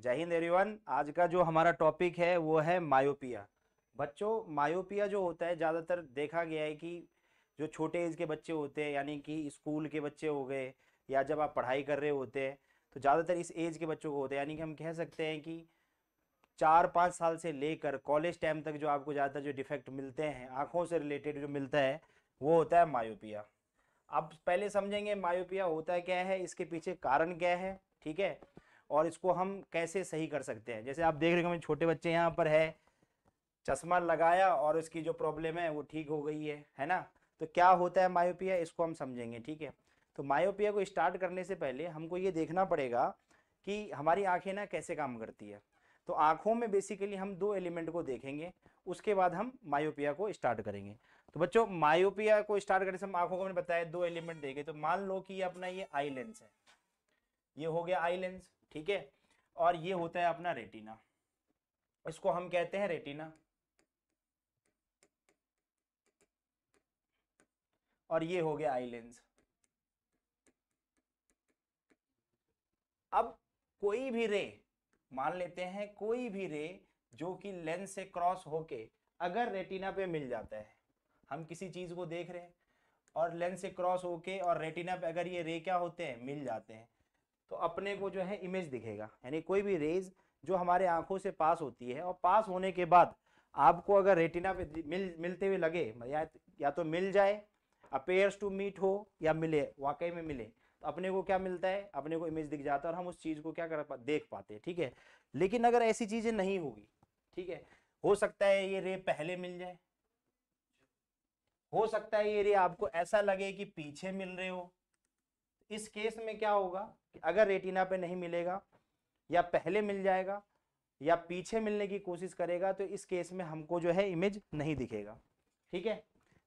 जय हिंद एवरीवन। आज का जो हमारा टॉपिक है वो है मायोपिया। बच्चों, मायोपिया जो होता है ज़्यादातर देखा गया है कि जो छोटे एज के बच्चे होते हैं, यानी कि स्कूल के बच्चे हो गए या जब आप पढ़ाई कर रहे होते हैं, तो ज़्यादातर इस एज के बच्चों को होते हैं। यानी कि हम कह सकते हैं कि 4-5 साल से लेकर कॉलेज टाइम तक जो आपको ज़्यादातर जो डिफेक्ट मिलते हैं आँखों से रिलेटेड जो मिलता है वो होता है मायोपिया। अब पहले समझेंगे मायोपिया होता क्या है, इसके पीछे कारण क्या है, ठीक है, और इसको हम कैसे सही कर सकते हैं। जैसे आप देख रहे हो छोटे बच्चे यहाँ पर है, चश्मा लगाया और उसकी जो प्रॉब्लम है वो ठीक हो गई है ना। तो क्या होता है मायोपिया, इसको हम समझेंगे, ठीक है। तो मायोपिया को स्टार्ट करने से पहले हमको ये देखना पड़ेगा कि हमारी आंखें ना कैसे काम करती है। तो आंखों में बेसिकली हम दो एलिमेंट को देखेंगे, उसके बाद हम मायोपिया को स्टार्ट करेंगे। तो बच्चों, मायोपिया को स्टार्ट करने से हम आंखों को मैंने बताया दो एलिमेंट देखे। तो मान लो कि ये अपना ये आई लेंस है, ये हो गया आई लेंस, ठीक है, और ये होता है अपना रेटिना, इसको हम कहते हैं रेटिना, और ये हो गया आई लेंस। अब कोई भी रे, मान लेते हैं कोई भी रे जो कि लेंस से क्रॉस होके अगर रेटिना पे मिल जाता है, हम किसी चीज को देख रहे हैं और लेंस से क्रॉस होके और रेटिना पे अगर ये रे क्या होते हैं, मिल जाते हैं, तो अपने को जो है इमेज दिखेगा। यानी कोई भी रेज जो हमारे आंखों से पास होती है और पास होने के बाद आपको अगर रेटिना पे मिलते हुए लगे, या तो मिल जाए, अपेयर्स टू मीट हो, या मिले, वाकई में मिले, तो अपने को क्या मिलता है, अपने को इमेज दिख जाता है और हम उस चीज को क्या देख पाते हैं, ठीक है। लेकिन अगर ऐसी चीजें नहीं होगी, ठीक है, हो सकता है ये रे पहले मिल जाए, हो सकता है ये रे आपको ऐसा लगे कि पीछे मिल रहे हो। इस केस में क्या होगा कि अगर रेटिना पे नहीं मिलेगा, या पहले मिल जाएगा या पीछे मिलने की कोशिश करेगा, तो इस केस में हमको जो है इमेज नहीं दिखेगा, ठीक है।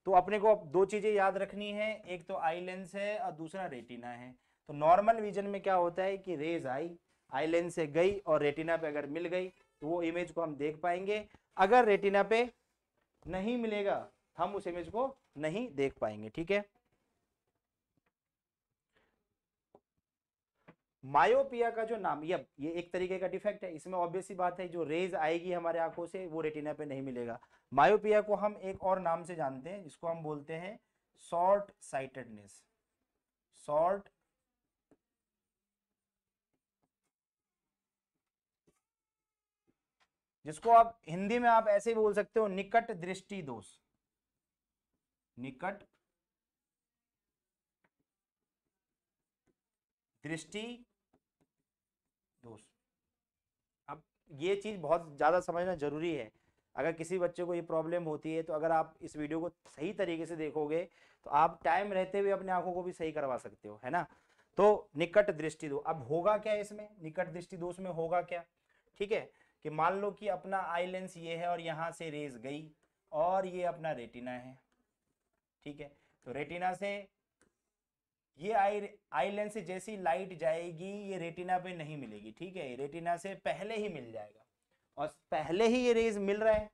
तो अपने को अब दो चीजें याद रखनी है, एक तो आई लेंस है और दूसरा रेटिना है। तो नॉर्मल विजन में क्या होता है कि रेज आई लेंस से गई और रेटिना पे अगर मिल गई तो वो इमेज को हम देख पाएंगे। अगर रेटिना पे नहीं मिलेगा हम उस इमेज को नहीं देख पाएंगे, ठीक है। मायोपिया का जो नाम, ये एक तरीके का डिफेक्ट है, इसमें ऑब्वियस सी बात है जो रेज आएगी हमारे आंखों से वो रेटिना पे नहीं मिलेगा। मायोपिया को हम एक और नाम से जानते हैं, जिसको हम बोलते हैं शॉर्ट साइटेडनेस। शॉर्ट, जिसको आप हिंदी में आप ऐसे बोल सकते हो निकट दृष्टि दोष, निकट दृष्टि दोष। अब ये चीज बहुत ज्यादा समझना जरूरी है। अगर किसी बच्चे को ये प्रॉब्लम होती है तो अगर आप इस वीडियो को सही तरीके से देखोगे तो आप टाइम रहते हुए अपने आंखों को भी सही करवा सकते हो, है ना। तो निकट दृष्टि दोष, अब होगा क्या इसमें, निकट दृष्टि दोष में होगा क्या, ठीक है, कि मान लो कि अपना आई लेंस ये है और यहां से रेज गई और ये अपना रेटिना है, ठीक है। तो रेटिना से ये आई लेंस से जैसी लाइट जाएगी ये रेटिना पे नहीं मिलेगी, ठीक है, रेटिना से पहले ही मिल जाएगा। और पहले ही ये रेज मिल रहा है,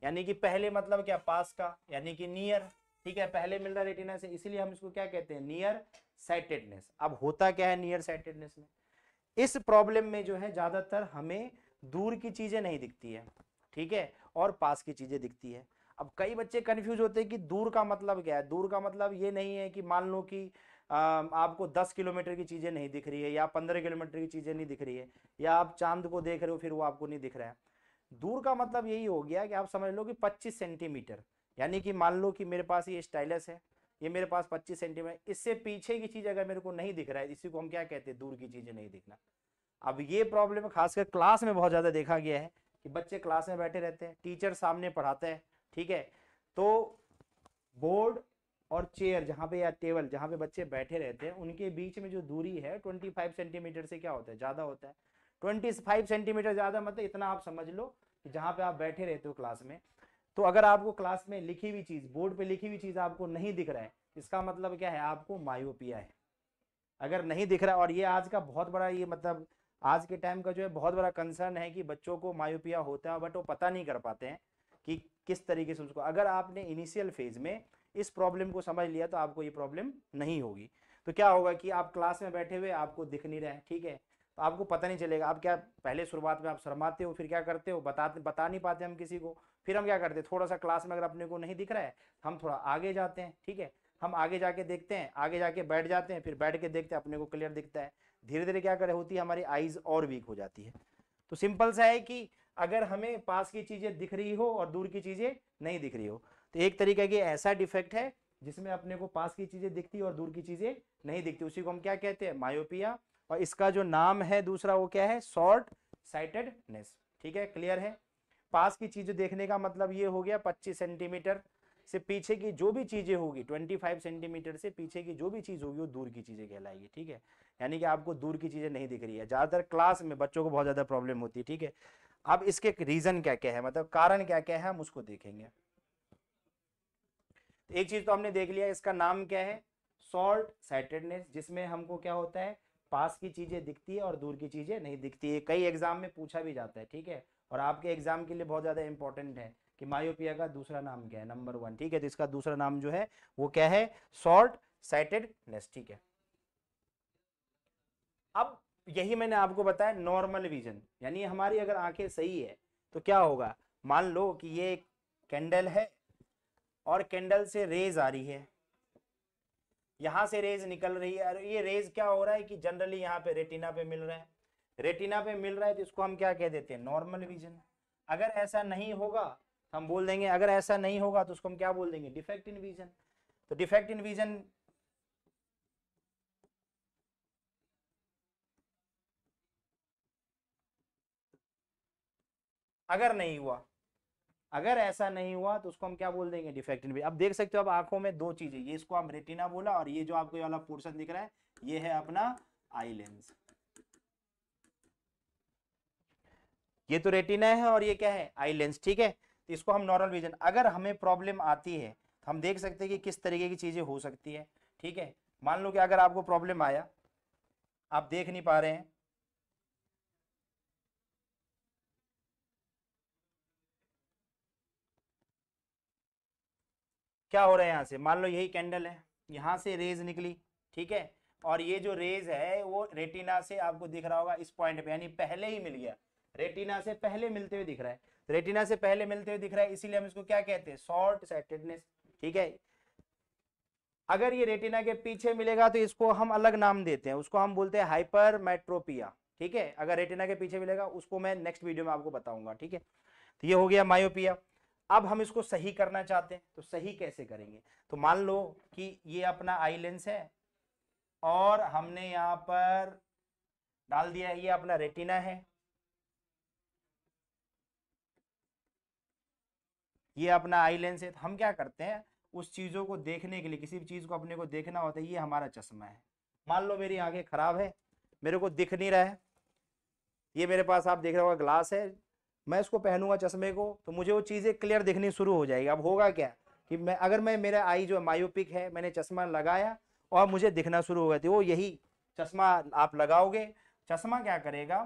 यानी कि पहले मतलब क्या, पास का, यानी कि नियर, ठीक है, पहले मिल रहा है रेटिना से, इसीलिए हम इसको क्या कहते हैं, नियर साइटेडनेस। अब होता क्या है नियर साइटेडनेस में, इस प्रॉब्लम में जो है ज्यादातर हमें दूर की चीजें नहीं दिखती है, ठीक है, और पास की चीजें दिखती है। अब कई बच्चे कंफ्यूज होते हैं कि दूर का मतलब क्या है। दूर का मतलब ये नहीं है कि मान लो कि आपको 10 किलोमीटर की चीजें नहीं दिख रही है या 15 किलोमीटर की चीजें नहीं दिख रही है, या आप चांद को देख रहे हो फिर वो आपको नहीं दिख रहा है। दूर का मतलब यही हो गया कि आप समझ लो कि 25 सेंटीमीटर, यानी कि मान लो कि मेरे पास ये स्टाइलस है, ये मेरे पास 25 सेंटीमीटर, इससे पीछे की चीज अगर मेरे को नहीं दिख रहा है, इसी को हम क्या कहते हैं, दूर की चीजें नहीं दिखना। अब ये प्रॉब्लम खासकर क्लास में बहुत ज्यादा देखा गया है कि बच्चे क्लास में बैठे रहते हैं, टीचर सामने पढ़ाता है, ठीक है, तो बोर्ड और चेयर जहां पे या टेबल जहां पे बच्चे बैठे रहते हैं उनके बीच में जो दूरी है 25 सेंटीमीटर से क्या होता है, ज्यादा होता है। 25 सेंटीमीटर ज्यादा मतलब इतना आप समझ लो कि जहां पे आप बैठे रहते हो क्लास में, तो अगर आपको क्लास में लिखी हुई चीज, बोर्ड पे लिखी हुई चीज आपको नहीं दिख रहा है, इसका मतलब क्या है, आपको मायोपिया है। अगर नहीं दिख रहा, और ये आज का बहुत बड़ा, ये मतलब आज के टाइम का जो है बहुत बड़ा कंसर्न है कि बच्चों को मायोपिया होता है बट वो पता नहीं कर पाते हैं कि किस तरीके से उसको, अगर आपने इनिशियल फेज में इस प्रॉब्लम को समझ लिया तो आपको ये प्रॉब्लम नहीं होगी। तो क्या होगा कि आप क्लास में बैठे हुए आपको दिख नहीं रहा है, ठीक है, तो आपको पता नहीं चलेगा। आप क्या पहले शुरुआत में आप शर्माते हो, फिर क्या करते हो, बता नहीं पाते हम किसी को। फिर हम क्या करते हैं, थोड़ा सा क्लास में अगर अपने को नहीं दिख रहा है, हम थोड़ा आगे जाते हैं, ठीक है, हम आगे जाके देखते हैं, आगे जाके बैठ जाते हैं, फिर बैठ के देखते हैं, अपने को क्लियर दिखता है। धीरे धीरे क्या करे होती है, हमारी आईज और वीक हो जाती है। तो सिंपल सा है कि अगर हमें पास की चीजें दिख रही हो और दूर की चीजें नहीं दिख रही हो, तो एक तरीके की ऐसा डिफेक्ट है जिसमें अपने को पास की चीजें दिखती और दूर की चीजें नहीं दिखती, उसी को हम क्या कहते हैं, मायोपिया। और इसका जो नाम है दूसरा वो क्या है, शॉर्ट साइटेडनेस। ठीक है, क्लियर है। पास की चीजें देखने का मतलब ये हो गया 25 सेंटीमीटर से पीछे की जो भी चीजें होगी, 25 सेंटीमीटर से पीछे की जो भी चीज होगी वो दूर की चीजें कहलाएगी। ठीक है, यानी कि आपको दूर की चीजें नहीं दिख रही है। ज्यादातर क्लास में बच्चों को बहुत ज्यादा प्रॉब्लम होती है। ठीक है, अब इसके रीजन क्या क्या है, मतलब कारण क्या क्या है, हम उसको देखेंगे। एक चीज तो हमने देख लिया, इसका नाम क्या है, शॉर्ट साइटेडनेस, जिसमें हमको क्या होता है, पास की चीजें दिखती है और दूर की चीजें नहीं दिखती है। कई एग्जाम में पूछा भी जाता है। ठीक है, और आपके एग्जाम के लिए बहुत ज्यादा इंपॉर्टेंट है कि मायोपिया का दूसरा नाम क्या है, नंबर 1। ठीक है, तो इसका दूसरा नाम जो है वो क्या है, शॉर्ट साइटेडनेस। ठीक है, अब यही मैंने आपको बताया नॉर्मल विजन, यानी हमारी अगर आंखें सही है तो क्या होगा, मान लो कि ये कैंडल है और कैंडल से रेज आ रही है, यहां से रेज निकल रही है, और ये रेज क्या हो रहा है कि जनरली यहाँ पे रेटिना पे मिल रहा है, रेटिना पे मिल रहा है, तो इसको हम क्या कह देते हैं, नॉर्मल विजन। अगर ऐसा नहीं होगा तो हम बोल देंगे, अगर ऐसा नहीं होगा तो उसको हम क्या बोल देंगे, डिफेक्ट इन विजन। तो डिफेक्ट इन विजन अगर नहीं हुआ, अगर ऐसा नहीं हुआ तो उसको हम क्या बोल देंगे, डिफेक्ट इन विजन। अब देख सकते हो, अब आंखों में दो चीजें, ये इसको हम रेटिना बोला, और ये जो आपको ये वाला पोर्शन दिख रहा है ये है अपना आई लेंस। ये तो रेटिना है और ये क्या है, आई लेंस। ठीक है, तो इसको हम नॉर्मल विजन। अगर हमें प्रॉब्लम आती है तो हम देख सकते हैं कि किस तरीके की चीजें हो सकती है। ठीक है, मान लो कि अगर आपको प्रॉब्लम आया, आप देख नहीं पा रहे हैं, क्या हो रहा है, यहां से मान लो यही कैंडल है, यहां से रेज निकली, ठीक है, और ये जो रेज है वो रेटिना से आपको दिख रहा होगा इस पॉइंट पे, यानी पहले ही मिल गया, रेटिना से पहले मिलते हुए दिख रहा है, रेटिना से पहले मिलते हुए दिख रहा है, इसीलिए हम इसको क्या कहते हैं, शॉर्ट साइटेडनेस। ठीक है, अगर ये रेटिना के पीछे मिलेगा तो इसको हम अलग नाम देते हैं, उसको हम बोलते हैं हाइपरमेट्रोपिया। ठीक है, अगर रेटिना के पीछे मिलेगा उसको मैं नेक्स्ट वीडियो में आपको बताऊंगा। ठीक है, तो ये हो गया मायोपिया। अब हम इसको सही करना चाहते हैं, तो सही कैसे करेंगे, तो मान लो कि ये अपना आई लेंस है और हमने यहाँ पर डाल दिया है, ये अपना रेटिना है, ये अपना आई लेंस है, तो हम क्या करते हैं, उस चीजों को देखने के लिए, किसी भी चीज को अपने को देखना होता है, ये हमारा चश्मा है। मान लो मेरी आंखें खराब है, मेरे को दिख नहीं रहा है, ये मेरे पास आप देख रहे होगा ग्लास है, मैं इसको पहनूंगा चश्मे को तो मुझे वो चीजें क्लियर दिखनी शुरू हो जाएगी। अब होगा क्या कि मैं मेरा आई जो मायोपिक है, मैंने चश्मा लगाया और मुझे दिखना शुरू हो गया, तो वो यही चश्मा आप लगाओगे, चश्मा क्या करेगा,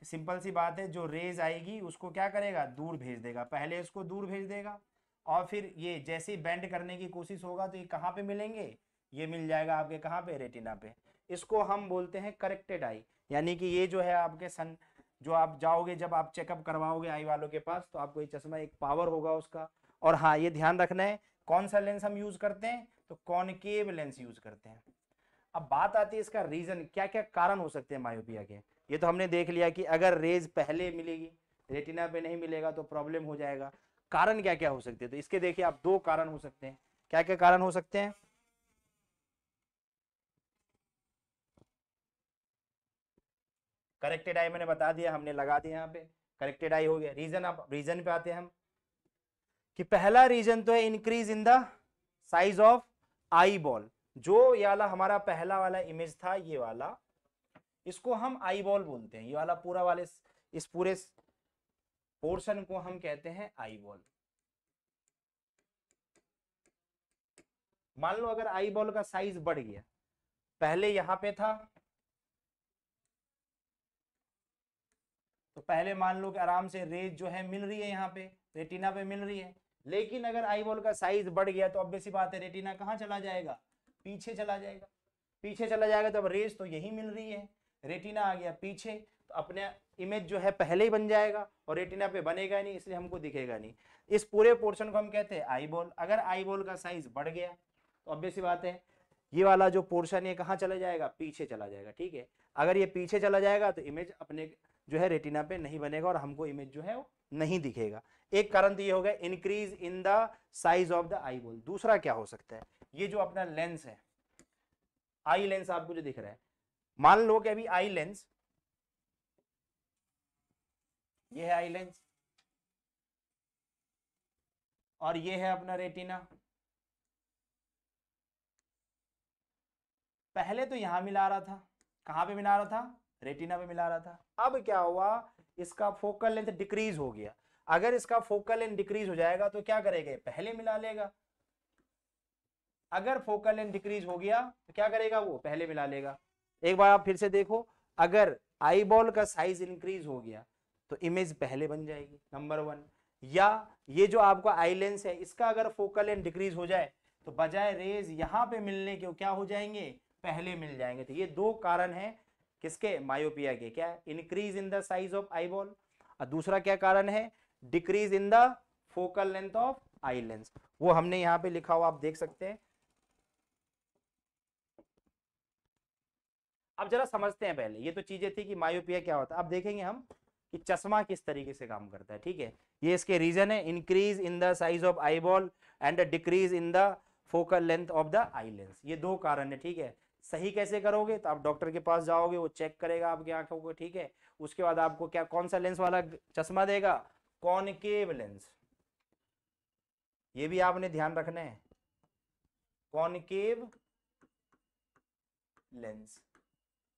सिंपल सी बात है, जो रेज आएगी उसको क्या करेगा, दूर भेज देगा, पहले इसको दूर भेज देगा, और फिर ये जैसे ही बेंड करने की कोशिश होगा तो ये कहाँ पे मिलेंगे, ये मिल जाएगा आपके कहाँ पे, रेटिना पे। इसको हम बोलते हैं करेक्टेड आई, यानी कि ये जो है आपके सन, जो आप जाओगे जब आप चेकअप करवाओगे आई वालों के पास, तो आपको ये चश्मा एक पावर होगा उसका। और हाँ, ये ध्यान रखना है, कौन सा लेंस हम यूज करते हैं, तो कॉनकेव लेंस यूज करते हैं। अब बात आती है इसका रीजन, क्या क्या कारण हो सकते हैं मायोपिया के। ये तो हमने देख लिया कि अगर रेज पहले मिलेगी, रेटिना पे नहीं मिलेगा तो प्रॉब्लम हो जाएगा। कारण क्या क्या हो सकते हैं, तो इसके देखिए आप दो कारण हो सकते हैं। क्या क्या कारण हो सकते हैं, करेक्टेड आई मैंने बता दिया, हमने लगा दिया यहाँ पे, करेक्टेड आई हो गया। रीजन, अब रीजन पे आते हैं हम, कि पहला रीजन तो है increase in the size of eye ball. जो ये वाला हमारा पहला वाला इमेज था, ये वाला, इसको हम आई बॉल बोलते हैं, ये वाला पूरा वाले इस पूरे पोर्शन को हम कहते हैं आई बॉल। मान लो अगर आई बॉल का साइज बढ़ गया, पहले यहां पे था, तो पहले मान लो कि आराम से रेज जो है मिल रही है, यहाँ पे रेटिना पे मिल रही है, लेकिन अगर आई बॉल का साइज बढ़ गया तो ऑब्वियस सी बात है, रेटिना कहाँ चला जाएगा, पीछे चला जाएगा, पीछे चला जाएगा, तो अब रेज तो यही मिल रही है, रेटिना आ गया पीछे, तो अपने इमेज जो है पहले ही बन जाएगा और रेटिना पे बनेगा नहीं, इसलिए हमको दिखेगा नहीं। इस पूरे पोर्शन को हम कहते हैं आई बॉल। अगर आई बॉल का साइज बढ़ गया तो ऑब्वियस सी बात है ये वाला जो पोर्शन है कहाँ चला जाएगा, पीछे चला जाएगा, ठीक है। अगर ये पीछे चला जाएगा तो इमेज अपने जो है रेटिना पे नहीं बनेगा और हमको इमेज जो है वो नहीं दिखेगा। एक कारण तो ये हो गया increase in the size of the eye ball. दूसरा क्या हो सकता है, ये जो अपना लेंस है, आई लेंस आपको जो दिख रहा है, मान लो कि अभी आई लेंस, ये है आई लेंस और ये है अपना रेटिना। पहले तो यहां मिला रहा था, कहां पे मिला रहा था, रेटिना पे मिला रहा था। अब क्या हुआ, इसका फोकल लेंथ डिक्रीज हो गया। अगर इसका फोकल लेंथ डिक्रीज हो जाएगा तो क्या करेगा, पहले मिला लेगा। अगर फोकल लेंथ डिक्रीज हो गया तो क्या करेगा, वो पहले मिला लेगा। एक बार आप फिर से देखो, अगर आई बॉल का साइज इंक्रीज हो गया तो इमेज पहले बन जाएगी, नंबर 1। या ये जो आपका आई लेंस है, इसका अगर फोकल लेंथ डिक्रीज हो जाए तो बजाय रेज यहाँ पे मिलने के क्या हो जाएंगे, पहले मिल जाएंगे। तो ये दो कारण है किसके, मायोपिया के। क्या, increase in the size of eye ball, और दूसरा क्या कारण है, decrease in the focal length of eye lens. वो हमने यहाँ पे लिखा हुआ आप देख सकते हैं। अब जरा समझते हैं पहले, ये तो चीजें थी कि मायोपिया क्या होता है। अब देखेंगे हम कि चश्मा किस तरीके से काम करता है, ठीक है। ये इसके रीजन है, increase in the size of eye ball and decrease in the focal length of the eye lens. ये दो कारण है, ठीक है। सही कैसे करोगे, तो आप डॉक्टर के पास जाओगे, वो चेक करेगा आपकी आंखों को, ठीक है। उसके बाद आपको क्या, कौन सा लेंस वाला चश्मा देगा, कॉनकेव लेंस। ये भी आपने ध्यान रखना है, कॉनकेव लेंस।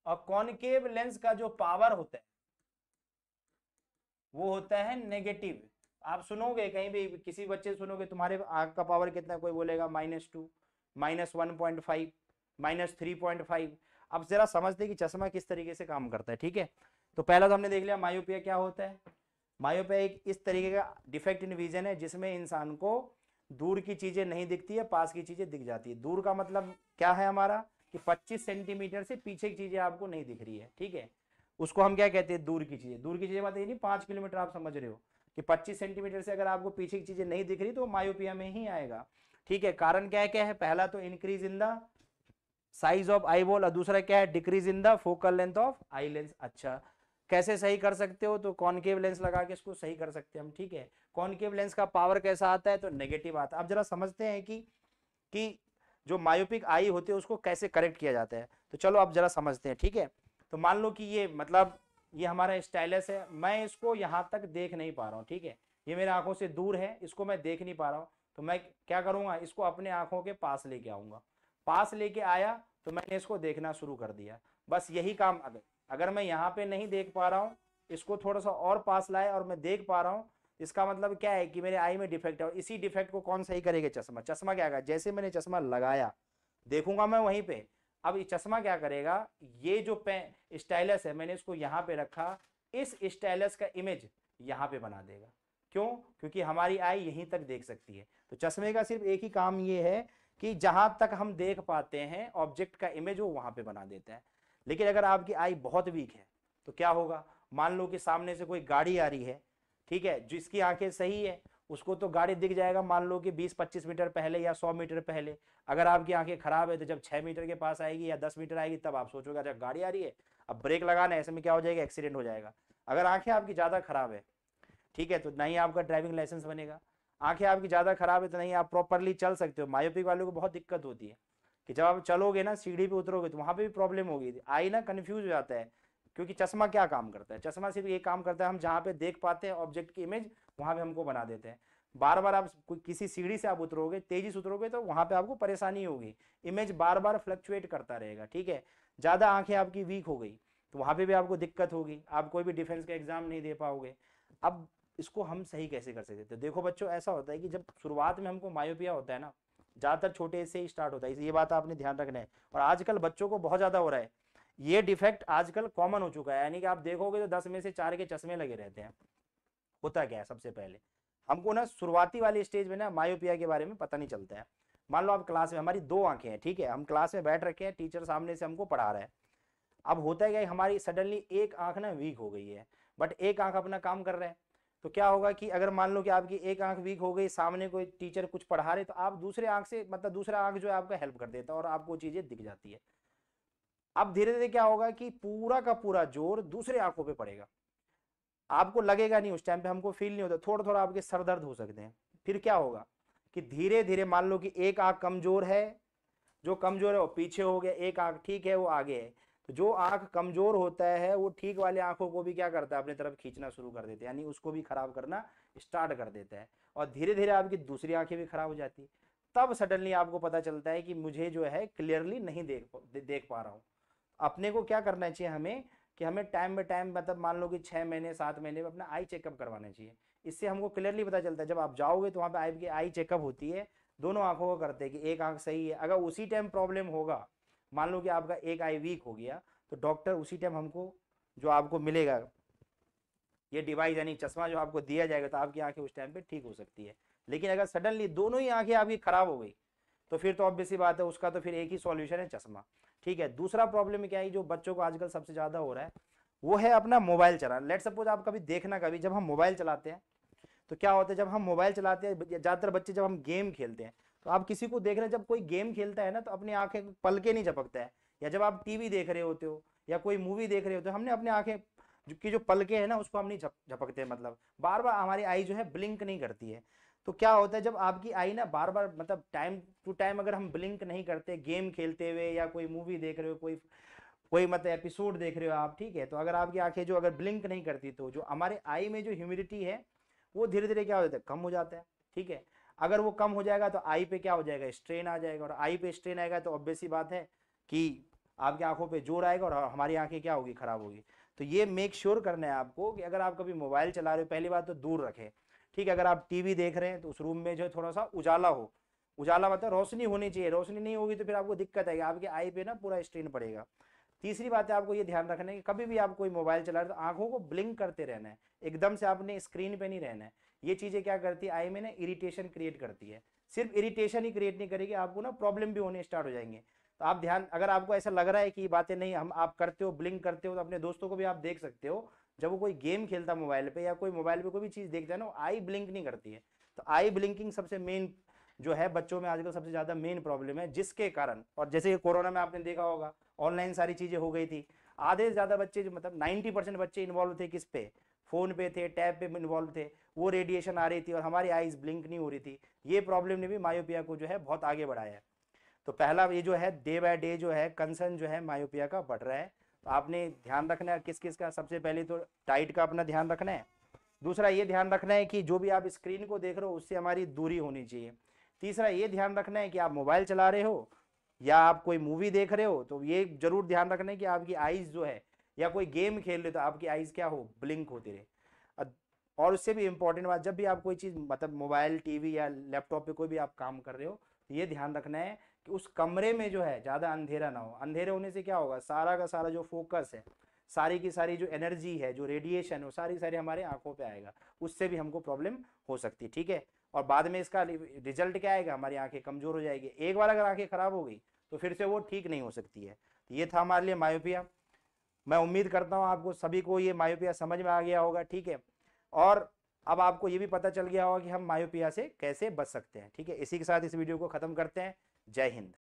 और कॉनकेव लेंस का जो पावर होता है वो होता है नेगेटिव। आप सुनोगे कहीं भी, किसी बच्चे सुनोगे तुम्हारे आंख का पावर कितना, कोई बोलेगा -2, -1.5, -3.5। अब जरा समझते कि चश्मा किस तरीके से काम करता है, ठीक है। तो पहला तो हमने देख लिया मायोपिया क्या होता है। मायोपिया एक इस तरीके का डिफेक्ट इन विजन है जिसमें इंसान को दूर की चीजें नहीं दिखती है, पास की चीजें दिख जाती है। दूर का मतलब क्या है हमारा, कि 25 सेंटीमीटर से पीछे की चीजें आपको नहीं दिख रही है, ठीक है। उसको हम क्या कहते हैं, दूर की चीजें। दूर की चीजें मतलब ये नहीं 5 किलोमीटर, आप समझ रहे हो कि 25 सेंटीमीटर से अगर आपको पीछे की चीजें नहीं दिख रही तो मायोपिया में ही आएगा, ठीक है। कारण क्या है, क्या है, पहला तो increase in the size of eye ball और दूसरा क्या है, decrease in the focal length of eye lens. अच्छा, कैसे सही कर सकते हो, तो कॉनकेव लेंस लगा के इसको सही कर सकते हैं हम, ठीक है। कॉनकेव लेंस का पावर कैसा आता है, तो नेगेटिव आता है। अब जरा समझते हैं कि जो मायोपिक आई होती है उसको कैसे करेक्ट किया जाता है। तो चलो अब जरा समझते हैं, ठीक है। तो मान लो कि ये मतलब ये हमारा स्टाइलस है, मैं इसको यहाँ तक देख नहीं पा रहा हूँ, ठीक है। ये मेरे आंखों से दूर है, इसको मैं देख नहीं पा रहा हूँ, तो मैं क्या करूँगा, इसको अपने आंखों के पास लेके आऊँगा। पास लेके आया तो मैंने इसको देखना शुरू कर दिया, बस यही काम। अगर मैं यहाँ पे नहीं देख पा रहा हूँ, इसको थोड़ा सा और पास लाए और मैं देख पा रहा हूँ, इसका मतलब क्या है कि मेरे आई में डिफेक्ट है। और इसी डिफेक्ट को कौन सही करेगा, चश्मा। चश्मा क्या करेगा, जैसे मैंने चश्मा लगाया, देखूंगा मैं वहीं पे, अब ये चश्मा क्या करेगा, ये जो पेन स्टाइलस है मैंने इसको यहाँ पे रखा, इस स्टाइलस का इमेज यहाँ पे बना देगा। क्यों, क्योंकि हमारी आई यहीं तक देख सकती है। तो चश्मे का सिर्फ एक ही काम ये है कि जहां तक हम देख पाते हैं ऑब्जेक्ट का इमेज वो वहां पे बना देता है। लेकिन अगर आपकी आई बहुत वीक है तो क्या होगा, मान लो कि सामने से कोई गाड़ी आ रही है, ठीक है, जिसकी आंखें सही है उसको तो गाड़ी दिख जाएगा मान लो कि 20-25 मीटर पहले या 100 मीटर पहले। अगर आपकी आंखें खराब है तो जब 6 मीटर के पास आएगी या 10 मीटर आएगी तब आप सोचोगे अच्छा गाड़ी आ रही है, अब ब्रेक लगाना है, ऐसे में क्या हो जाएगा, एक्सीडेंट हो जाएगा। अगर आंखें आपकी ज़्यादा खराब है, ठीक है, तो नहीं आपका ड्राइविंग लाइसेंस बनेगा। आंखें आपकी ज़्यादा खराब है तो नहीं आप प्रॉपरली चल सकते हो। मायोपिक वालों को बहुत दिक्कत होती है कि जब आप चलोगे ना, सीढ़ी पे उतरोगे तो वहाँ पे भी प्रॉब्लम होगी, आई ना कन्फ्यूज हो जाता है। क्योंकि चश्मा क्या काम करता है, चश्मा सिर्फ ये काम करता है, हम जहाँ पे देख पाते हैं ऑब्जेक्ट की इमेज वहाँ पे हमको बना देते हैं। बार बार आप किसी सीढ़ी से आप उतरोगे, तेजी से उतरोगे तो वहाँ पे आपको परेशानी होगी, इमेज बार बार फ्लक्चुएट करता रहेगा, ठीक है। ज़्यादा आंखें आपकी वीक हो गई तो वहाँ पे भी आपको दिक्कत होगी, आप कोई भी डिफेंस का एग्जाम नहीं दे पाओगे। अब इसको हम सही कैसे कर सकते हैं, देखो बच्चों ऐसा होता है कि जब शुरुआत में हमको मायोपिया होता है ना, ज़्यादातर छोटे से ही स्टार्ट होता है, ये बात आपने ध्यान रखना है। और आजकल बच्चों को बहुत ज़्यादा हो रहा है, ये डिफेक्ट आजकल कॉमन हो चुका है, यानी कि आप देखोगे तो 10 में से 4 के चश्मे लगे रहते हैं। होता क्या है, सबसे पहले हमको ना शुरुआती वाली स्टेज में ना मायोपिया के बारे में पता नहीं चलता है। मान लो आप क्लास में, हमारी दो आंखें हैं, ठीक है, हम क्लास में बैठ रखे हैं, टीचर सामने से हमको पढ़ा रहा है, अब होता है क्या, हमारी सडनली एक आंख ना वीक हो गई है, बट एक आंख अपना काम कर रहे हैं। तो क्या होगा कि अगर मान लो कि आपकी एक आंख वीक हो गई, सामने कोई टीचर कुछ पढ़ा रहे, तो आप दूसरे आंख से मतलब दूसरा आंख जो है आपका हेल्प कर देता है और आपको चीजें दिख जाती है। अब धीरे धीरे क्या होगा कि पूरा का पूरा जोर दूसरे आंखों पे पड़ेगा, आपको लगेगा नहीं, उस टाइम पे हमको फील नहीं होता, थोड़ा थोड़ा आपके सर दर्द हो सकते हैं। फिर क्या होगा कि धीरे धीरे मान लो कि एक आंख कमजोर है, जो कमजोर है वो पीछे हो गया, एक आंख ठीक है वो आगे है। तो जो आंख कमजोर होता है वो ठीक वाले आंखों को भी क्या करता है, अपनी तरफ खींचना शुरू कर देता है, यानी उसको भी खराब करना स्टार्ट कर देता है, और धीरे धीरे आपकी दूसरी आंखें भी खराब हो जाती है। तब सडनली आपको पता चलता है कि मुझे जो है क्लियरली नहीं देख पा रहा हूँ। अपने को क्या करना चाहिए हमें, कि हमें टाइम बाय टाइम मतलब मान लो कि 6 महीने 7 महीने में अपना आई चेकअप करवाना चाहिए। इससे हमको क्लियरली पता चलता है, जब आप जाओगे तो वहाँ पे आई चेकअप होती है, दोनों आंखों को करते हैं कि एक आंख सही है। अगर उसी टाइम प्रॉब्लम होगा, मान लो कि आपका एक आई वीक हो गया, तो डॉक्टर उसी टाइम हमको जो आपको मिलेगा ये डिवाइस यानी चश्मा जो आपको दिया जाएगा, तो आपकी आंखें उस टाइम पे ठीक हो सकती है। लेकिन अगर सडनली दोनों ही आंखें आपकी खराब हो गई, तो फिर तो ऑब्वियस सी बात है, उसका तो फिर एक ही सॉल्यूशन है, चश्मा। ठीक है। दूसरा प्रॉब्लम क्या है जो बच्चों को आजकल सबसे ज्यादा हो रहा है, वो है अपना मोबाइल चलाना। लेट सपोज आप कभी देखना, कभी जब हम मोबाइल चलाते हैं तो क्या होता है, जब हम मोबाइल चलाते हैं, ज्यादातर बच्चे जब हम गेम खेलते हैं, तो आप किसी को देख रहे हैं जब कोई गेम खेलता है ना, तो अपनी आंखें पलके नहीं झपकता है, या जब आप टीवी देख रहे होते हो या कोई मूवी देख रहे होते हो, हमने अपने आंखें जो पलके है ना उसको हम नहीं झपकते हैं, मतलब बार बार हमारी आई जो है ब्लिंक नहीं करती है। तो क्या होता है, जब आपकी आई ना बार बार मतलब टाइम टू टाइम अगर हम ब्लिंक नहीं करते, गेम खेलते हुए या कोई मूवी देख रहे हो, कोई कोई मतलब एपिसोड देख रहे हो आप, ठीक है, तो अगर आपकी आंखें जो अगर ब्लिंक नहीं करती, तो जो हमारे आई में जो ह्यूमिडिटी है वो धीरे धीरे क्या हो जाता है, कम हो जाता है। ठीक है। अगर वो कम हो जाएगा तो आई पे क्या हो जाएगा, स्ट्रेन आ जाएगा, और आई पे स्ट्रेन आएगा तो ऑब्वियस सी बात है कि आपकी आंखों पे जोर आएगा और हमारी आंखें क्या होगी, खराब होगी। तो ये मेक श्योर करना है आपको कि अगर आप कभी मोबाइल चला रहे हो, पहली बात तो दूर रखें। ठीक है। अगर आप टीवी देख रहे हैं तो उस रूम में जो थोड़ा सा उजाला हो, उजाला मतलब रोशनी होनी चाहिए, रोशनी नहीं होगी तो फिर आपको दिक्कत आएगी, आपके आई पे ना पूरा स्ट्रेन पड़ेगा। तीसरी बात है, आपको ये ध्यान रखना है कि कभी भी आप कोई मोबाइल चला रहे हो तो आंखों को ब्लिंक करते रहना है, एकदम से आपने स्क्रीन पे नहीं रहना है। ये चीजें क्या करती है, आई में ना इरिटेशन क्रिएट करती है। सिर्फ इरिटेशन ही क्रिएट नहीं करेगी, आपको ना प्रॉब्लम भी होने स्टार्ट हो जाएंगे। तो आप ध्यान, अगर आपको ऐसा लग रहा है कि ये बातें नहीं हम आप करते हो, ब्लिंक करते हो, तो अपने दोस्तों को भी आप देख सकते हो, जब वो कोई गेम खेलता मोबाइल पे या कोई मोबाइल पे कोई भी चीज देखता है ना, आई ब्लिंक नहीं करती है। तो आई ब्लिंकिंग सबसे मेन जो है बच्चों में आजकल सबसे ज्यादा मेन प्रॉब्लम है, जिसके कारण, और जैसे कोरोना में आपने देखा होगा ऑनलाइन सारी चीजें हो गई थी, आधे से ज्यादा बच्चे जो मतलब 90% बच्चे इन्वॉल्व थे किस पे, फोन पे थे, टैब पे इन्वॉल्व थे, वो रेडिएशन आ रही थी और हमारी आईज ब्लिंक नहीं हो रही थी। ये प्रॉब्लम ने भी मायोपिया को जो है बहुत आगे बढ़ाया है। तो पहला ये जो है डे बाय डे जो है कंसर्न जो है मायोपिया का बढ़ रहा है। तो आपने ध्यान रखना है किस किस का, सबसे पहले तो डाइट का अपना ध्यान रखना है। दूसरा ये ध्यान रखना है कि जो भी आप स्क्रीन को देख रहे हो उससे हमारी दूरी होनी चाहिए। तीसरा ये ध्यान रखना है कि आप मोबाइल चला रहे हो या आप कोई मूवी देख रहे हो, तो ये जरूर ध्यान रखना है कि आपकी आईज जो है, या कोई गेम खेल रहे हो तो आपकी आईज क्या हो, ब्लिंक होती रहे। और उससे भी इंपॉर्टेंट बात, जब भी आप कोई चीज मतलब मोबाइल टीवी या लैपटॉप पे कोई भी आप काम कर रहे हो, तो ये ध्यान रखना है कि उस कमरे में जो है ज्यादा अंधेरा ना हो। अंधेरे होने से क्या होगा, सारा का सारा जो फोकस है, सारी की सारी जो एनर्जी है, जो रेडिएशन है, वो सारी सारी हमारे आंखों पे आएगा, उससे भी हमको प्रॉब्लम हो सकती है। ठीक है। और बाद में इसका रिजल्ट क्या आएगा, हमारी आंखें कमजोर हो जाएगी। एक बार अगर आंखें खराब हो गई तो फिर से वो ठीक नहीं हो सकती है। तो ये था हमारे लिए मायोपिया। मैं उम्मीद करता हूँ आपको सभी को ये मायोपिया समझ में आ गया होगा। ठीक है। और अब आपको ये भी पता चल गया होगा कि हम मायोपिया से कैसे बच सकते हैं। ठीक है। इसी के साथ इस वीडियो को खत्म करते हैं। जय हिंद।